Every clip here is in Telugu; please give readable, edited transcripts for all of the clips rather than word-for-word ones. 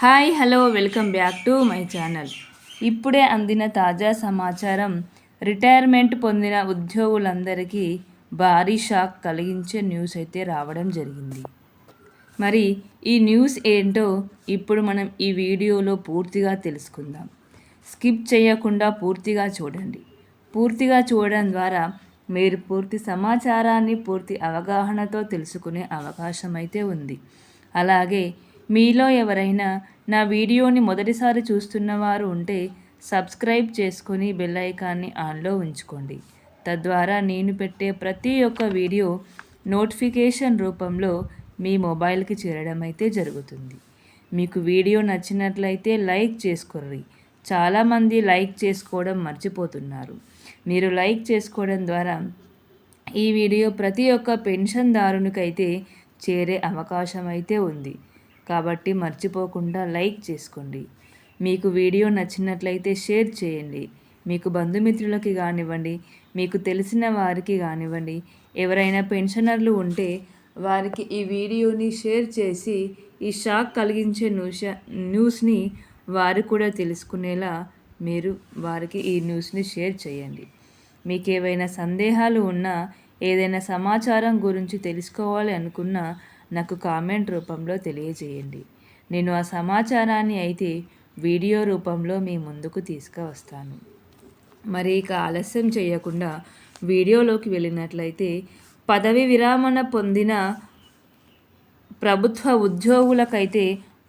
Hi hello welcome back to my channel. ఇప్పుడే అందిన తాజా సమాచారం రిటైర్మెంట్ పొందిన ఉద్యోగులందరికీ భారీ షాక్ కలిగించే న్యూస్ అయితే రావడం జరిగింది. మరి ఈ న్యూస్ ఏంటో ఇప్పుడు మనం ఈ వీడియోలో పూర్తిగా తెలుసుకుందాం. స్కిప్ చేయకుండా పూర్తిగా చూడండి. పూర్తిగా చూడడం ద్వారా మీరు పూర్తి సమాచారాన్ని పూర్తి అవగాహనతో తెలుసుకునే అవకాశం అయితే ఉంది. అలాగే మీలో ఎవరైనా నా వీడియోని మొదటిసారి చూస్తున్నవారు ఉంటే సబ్స్క్రైబ్ చేసుకొని బెల్ ఐకాన్ని ఆన్లో ఉంచుకోండి. తద్వారా నేను పెట్టే ప్రతి ఒక్క వీడియో నోటిఫికేషన్ రూపంలో మీ మొబైల్కి చేరడం అయితే జరుగుతుంది. మీకు వీడియో నచ్చినట్లయితే లైక్ చేసుకోండి. చాలామంది లైక్ చేసుకోవడం మర్చిపోతున్నారు. మీరు లైక్ చేసుకోవడం ద్వారా ఈ వీడియో ప్రతి ఒక్క పెన్షన్దారునికైతే చేరే అవకాశం అయితే ఉంది. కాబట్టి మర్చిపోకుండా లైక్ చేసుకోండి. మీకు వీడియో నచ్చినట్లయితే షేర్ చేయండి. మీకు బంధుమిత్రులకి కానివ్వండి, మీకు తెలిసిన వారికి కానివ్వండి, ఎవరైనా పెన్షనర్లు ఉంటే వారికి ఈ వీడియోని షేర్ చేసి ఈ షాక్ కలిగించే న్యూస్ని వారు కూడా తెలుసుకునేలా మీరు వారికి ఈ న్యూస్ని షేర్ చేయండి. మీకు ఏవైనా సందేహాలు ఉన్నా, ఏదైనా సమాచారం గురించి తెలుసుకోవాలి అనుకున్నా నాకు కామెంట్ రూపంలో తెలియజేయండి. నేను ఆ సమాచారాన్ని అయితే వీడియో రూపంలో మీ ముందుకు తీసుకువస్తాను. మరి ఇక ఆలస్యం చేయకుండా వీడియోలోకి వెళ్ళినట్లయితే పదవి విరమణ పొందిన ప్రభుత్వ ఉద్యోగులకైతే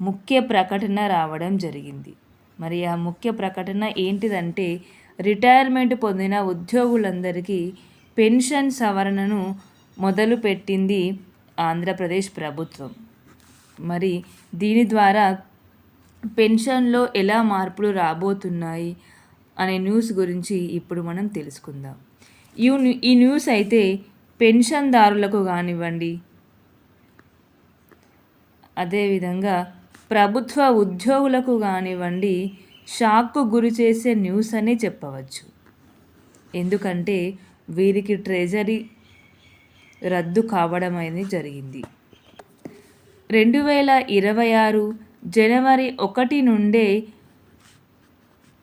ముఖ్య ప్రకటన రావడం జరిగింది. మరి ఆ ముఖ్య ప్రకటన ఏంటిదంటే రిటైర్మెంట్ పొందిన ఉద్యోగులందరికీ పెన్షన్ సవరణను మొదలుపెట్టింది ఆంధ్రప్రదేశ్ ప్రభుత్వం. మరి దీని ద్వారా పెన్షన్లో ఎలా మార్పులు రాబోతున్నాయి అనే న్యూస్ గురించి ఇప్పుడు మనం తెలుసుకుందాం. ఈ న్యూస్ అయితే పెన్షన్దారులకు కానివ్వండి, అదేవిధంగా ప్రభుత్వ ఉద్యోగులకు కానివ్వండి షాక్కు గురి చేసే న్యూస్ అని చెప్పవచ్చు. ఎందుకంటే వీరికి ట్రెజరీ రద్దు కావడం అనేది జరిగింది. 2026 జనవరి 1 నుండే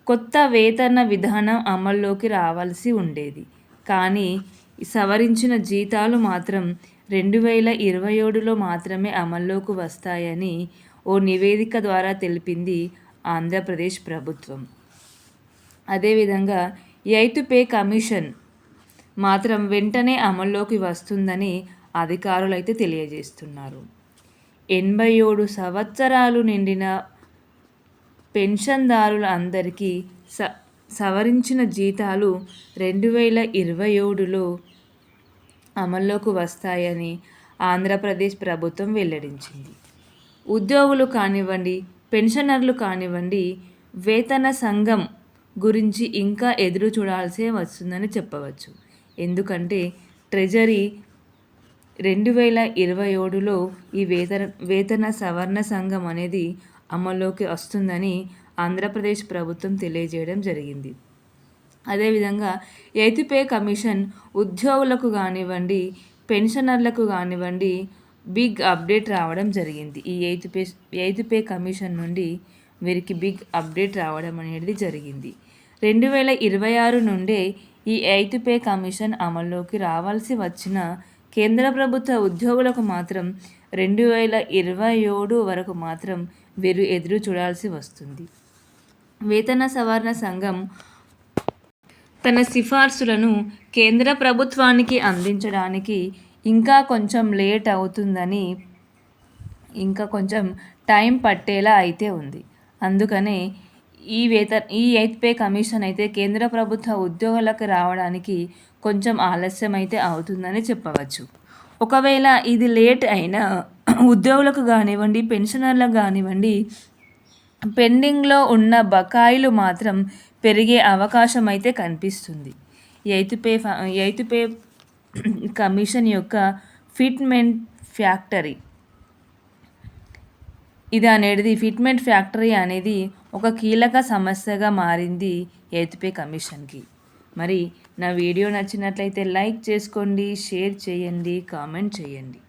కొత్త వేతన విధానం అమల్లోకి రావాల్సి ఉండేది. కానీ సవరించిన జీతాలు మాత్రం 2027లో మాత్రమే అమల్లోకి వస్తాయని ఓ నివేదిక ద్వారా తెలిపింది ఆంధ్రప్రదేశ్ ప్రభుత్వం. అదేవిధంగా 8th పే కమిషన్ మాత్రం వెంటనే అమల్లోకి వస్తుందని అధికారులు అయితే తెలియజేస్తున్నారు. 87 సంవత్సరాలు నిండిన పెన్షన్దారుల అందరికీ సవరించిన జీతాలు 2027లో అమల్లోకి వస్తాయని ఆంధ్రప్రదేశ్ ప్రభుత్వం వెల్లడించింది. ఉద్యోగులు కానివ్వండి, పెన్షనర్లు కానివ్వండి, వేతన సంఘం గురించి ఇంకా ఎదురు చూడాల్సే వస్తుందని చెప్పవచ్చు. ఎందుకంటే ట్రెజరీ 2027లో ఈ వేతన సవరణ సంఘం అనేది అమల్లోకి వస్తుందని ఆంధ్రప్రదేశ్ ప్రభుత్వం తెలియజేయడం జరిగింది. అదేవిధంగా 8th పే కమిషన్ ఉద్యోగులకు కానివ్వండి, పెన్షనర్లకు కానివ్వండి బిగ్ అప్డేట్ రావడం జరిగింది. ఈ 8th పే కమిషన్ నుండి వీరికి బిగ్ అప్డేట్ రావడం అనేది జరిగింది. 2026 నుండే ఈ 8th పే కమిషన్ అమల్లోకి రావాల్సి వచ్చిన కేంద్ర ప్రభుత్వ ఉద్యోగులకు మాత్రం 2027 వరకు మాత్రం వీరు ఎదురు చూడాల్సి వస్తుంది. వేతన సవరణ సంఘం తన సిఫార్సులను కేంద్ర ప్రభుత్వానికి అందించడానికి ఇంకా కొంచెం లేట్ అవుతుందని, ఇంకా కొంచెం టైం పట్టేలా అయితే ఉంది. అందుకనే ఈ 8th పే కమిషన్ అయితే కేంద్ర ప్రభుత్వ ఉద్యోగులకు రావడానికి కొంచెం ఆలస్యం అయితే అవుతుందని చెప్పవచ్చు. ఒకవేళ ఇది లేట్ అయినా ఉద్యోగులకు కానివ్వండి, పెన్షనర్లకు కానివ్వండి పెండింగ్లో ఉన్న బకాయిలు మాత్రం పెరిగే అవకాశం అయితే కనిపిస్తుంది. 8th పే కమిషన్ యొక్క ఫిట్మెంట్ ఫ్యాక్టరీ అనేది ఒక కీలక సమస్యగా మారింది 8th పే కమిషన్కి. మరి నా వీడియో నచ్చినట్లయితే లైక్ చేసుకోండి, షేర్ చేయండి, కామెంట్ చేయండి.